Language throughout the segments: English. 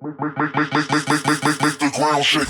Make the ground shake.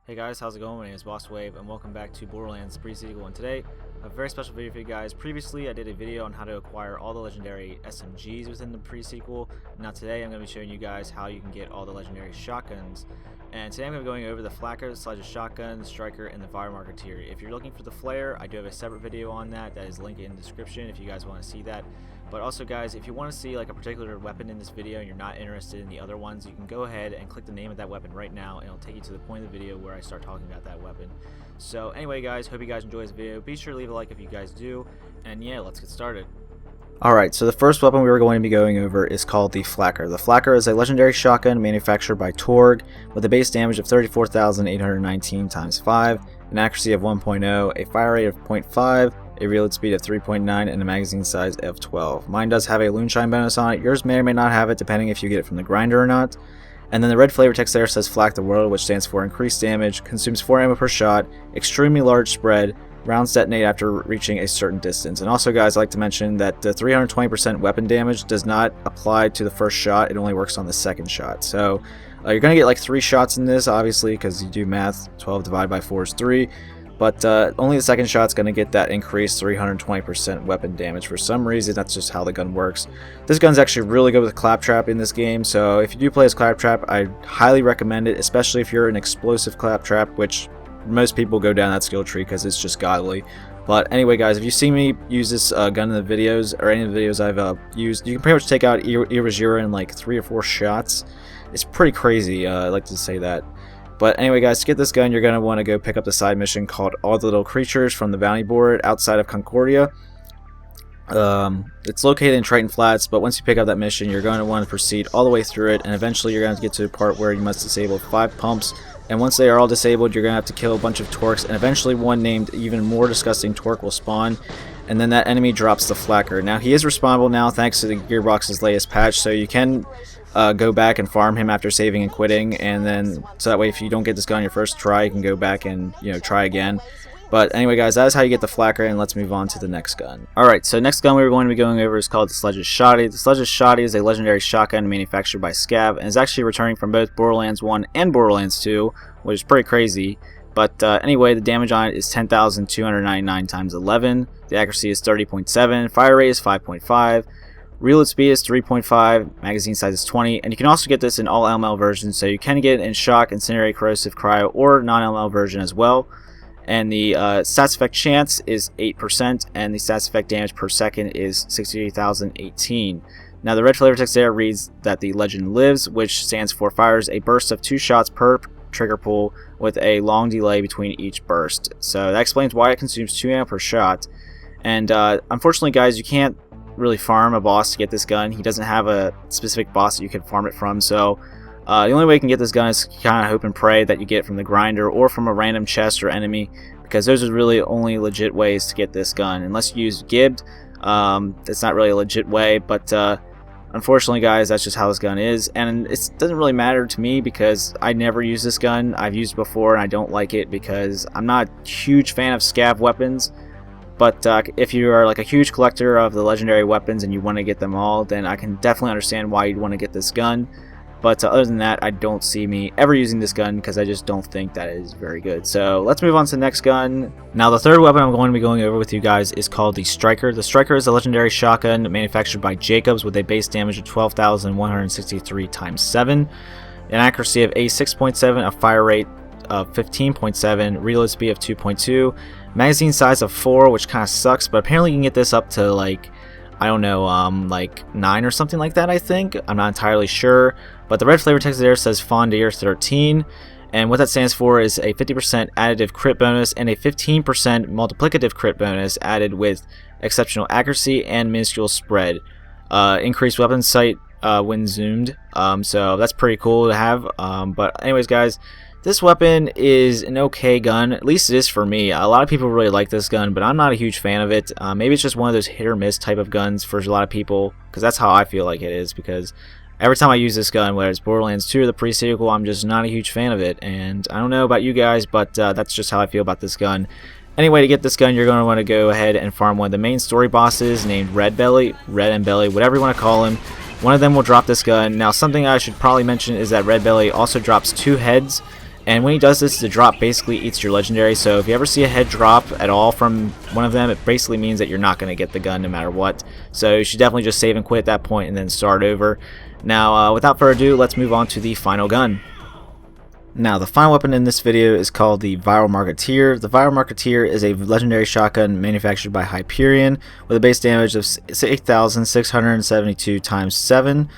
Hey guys, how's it going? My name is Boss Wave and welcome back to Borderlands pre-sequel, and today I have a very special video for you guys. Previously I did a video on how to acquire all the legendary SMGs within the pre-sequel. Now today I'm going to be showing you guys how you can get all the legendary shotguns. And today I'm going to be going over the Flak Err, Sledge Ashati, the Striker, and the Fire Marketeer. If you're looking for the Flayer, I do have a separate video on that is linked in the description if you guys want to see that. But also guys, if you want to see like a particular weapon in this video and you're not interested in the other ones, you can go ahead and click the name of that weapon right now and it'll take you to the point of the video where I start talking about that weapon. So anyway guys, hope you guys enjoy this video. Be sure to leave a like if you guys do, and yeah, let's get started. Alright, so the first weapon we were going to be going over is called the Flak Err. The Flak Err is a legendary shotgun manufactured by Torg with a base damage of 34,819 times 5, an accuracy of 1.0, a fire rate of 0.5, a reload speed of 3.9, and a magazine size of 12. Mine does have a Loonshine bonus on it. Yours may or may not have it depending if you get it from the grinder or not. And then the red flavor text there says Flak the World, which stands for increased damage, consumes 4 ammo per shot, extremely large spread, rounds detonate after reaching a certain distance. And also guys, I'd like to mention that the 320% weapon damage does not apply to the first shot, it only works on the second shot. So you're going to get like 3 shots in this, obviously, because you do math. 12 divided by 4 is 3. But only the second shot's going to get that increased 320% weapon damage. For some reason, that's just how the gun works. This gun's actually really good with Claptrap in this game, so if you do play as Claptrap, I highly recommend it, especially if you're an explosive Claptrap, which most people go down that skill tree because it's just godly. But anyway guys, if you see me use this gun in the videos, or any of the videos I've used, you can pretty much take out Irazira in like 3 or 4 shots. It's pretty crazy, I like to say that. But anyway guys, to get this gun, you're going to want to go pick up the side mission called All the Little Creatures from the bounty board outside of Concordia. It's located in Triton Flats, but once you pick up that mission, you're going to want to proceed all the way through it, and eventually you're going to get to the part where you must disable 5 pumps. And once they are all disabled, you're going to have to kill a bunch of Torques, and eventually one named even more disgusting Torque will spawn, and then that enemy drops the Flak Err. Now he is respawnable now thanks to the Gearbox's latest patch, so you can go back and farm him after saving and quitting, and then so that way if you don't get this gun on your first try, you can go back and try again. But anyway guys, that is how you get the Flak Err, and let's move on to the next gun. Alright, so next gun we were going to be going over is called the Sledge Ashati. The Sledge Ashati is a legendary shotgun manufactured by Scav, and is actually returning from both Borderlands 1 and Borderlands 2, which is pretty crazy. But anyway, the damage on it is 10,299 times 11, the accuracy is 30.7, fire rate is 5.5, reload speed is 3.5, magazine size is 20, and you can also get this in all LML versions, so you can get it in shock, incinerate, corrosive, cryo, or non-LML version as well. And the stats effect chance is 8%, and the stats effect damage per second is 68,018. Now the red flavor text there reads that the legend lives, which stands for fires a burst of 2 shots per trigger pull with a long delay between each burst. So that explains why it consumes 2 ammo per shot. And unfortunately guys, you can't really farm a boss to get this gun. He doesn't have a specific boss that you can farm it from, so the only way you can get this gun is kind of hope and pray that you get it from the grinder or from a random chest or enemy, because those are really only legit ways to get this gun. Unless you use Gibbed, it's not really a legit way, but unfortunately guys, that's just how this gun is, and it doesn't really matter to me because I never use this gun. I've used it before and I don't like it because I'm not a huge fan of scav weapons. But if you are like a huge collector of the legendary weapons and you want to get them all, then I can definitely understand why you'd want to get this gun. But other than that, I don't see me ever using this gun because I just don't think that is very good. So let's move on to the next gun. Now the third weapon I'm going to be going over with you guys is called the Striker. The Striker is a legendary shotgun manufactured by Jacobs with a base damage of 12,163 times 7, an accuracy of 86.7, a fire rate of 15.7, reload speed of 2.2, magazine size of 4, which kind of sucks, but apparently you can get this up to like, I don't know, like 9 or something like that, I think. I'm not entirely sure. But the red flavor text there says Flayer 13, and what that stands for is a 50% additive crit bonus and a 15% multiplicative crit bonus added with exceptional accuracy and minuscule spread. Increased weapon sight when zoomed, so that's pretty cool to have. But anyways guys, this weapon is an okay gun, at least it is for me. A lot of people really like this gun, but I'm not a huge fan of it. Maybe it's just one of those hit or miss type of guns for a lot of people, because that's how I feel like it is, because every time I use this gun, whether it's Borderlands 2 or the pre-sequel, I'm just not a huge fan of it. And I don't know about you guys, but that's just how I feel about this gun. Anyway, to get this gun, you're going to want to go ahead and farm one of the main story bosses named Red Belly, Red and Belly, whatever you want to call him. One of them will drop this gun. Now, something I should probably mention is that Red Belly also drops 2 heads. And when he does this, the drop basically eats your legendary. So if you ever see a head drop at all from one of them, it basically means that you're not going to get the gun no matter what. So you should definitely just save and quit at that point and then start over. Now, without further ado, let's move on to the final gun. Now, the final weapon in this video is called the Viral Marketeer. The Viral Marketeer is a legendary shotgun manufactured by Hyperion with a base damage of 8,672 times 7,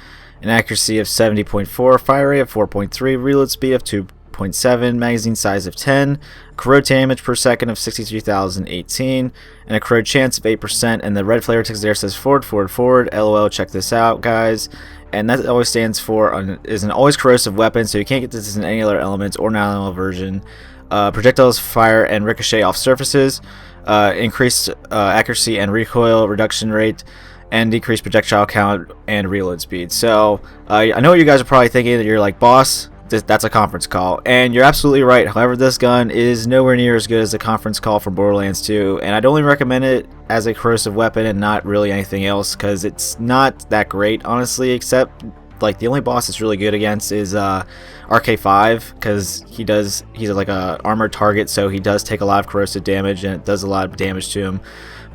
an accuracy of 70.4, fire rate of 4.3, reload speed of 2.7, magazine size of 10, corrode damage per second of 63,018, and a corrode chance of 8%. And the red Flayer text there says forward, forward, forward. LOL, check this out, guys. And that always stands for is an always corrosive weapon, so you can't get this in any other elements or non-elemental version. Projectiles fire and ricochet off surfaces, increased accuracy and recoil reduction rate, and decreased projectile count and reload speed. So I know what you guys are probably thinking, that you're like, boss, that's a conference call, and you're absolutely right. However, this gun is nowhere near as good as the conference call from Borderlands 2, and I'd only recommend it as a corrosive weapon and not really anything else, because it's not that great, honestly, except like the only boss it's really good against is RK5, because he's like a armored target, so he does take a lot of corrosive damage and it does a lot of damage to him.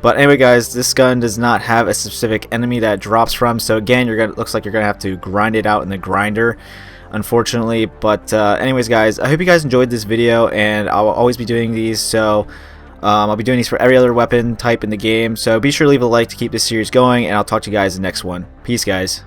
But anyway, guys, this gun does not have a specific enemy that it drops from, so again, looks like you're gonna have to grind it out in the grinder, unfortunately. But anyways, guys, I hope you guys enjoyed this video, and I'll always be doing these, so I'll be doing these for every other weapon type in the game, so be sure to leave a like to keep this series going, and I'll talk to you guys in the next one. Peace, guys.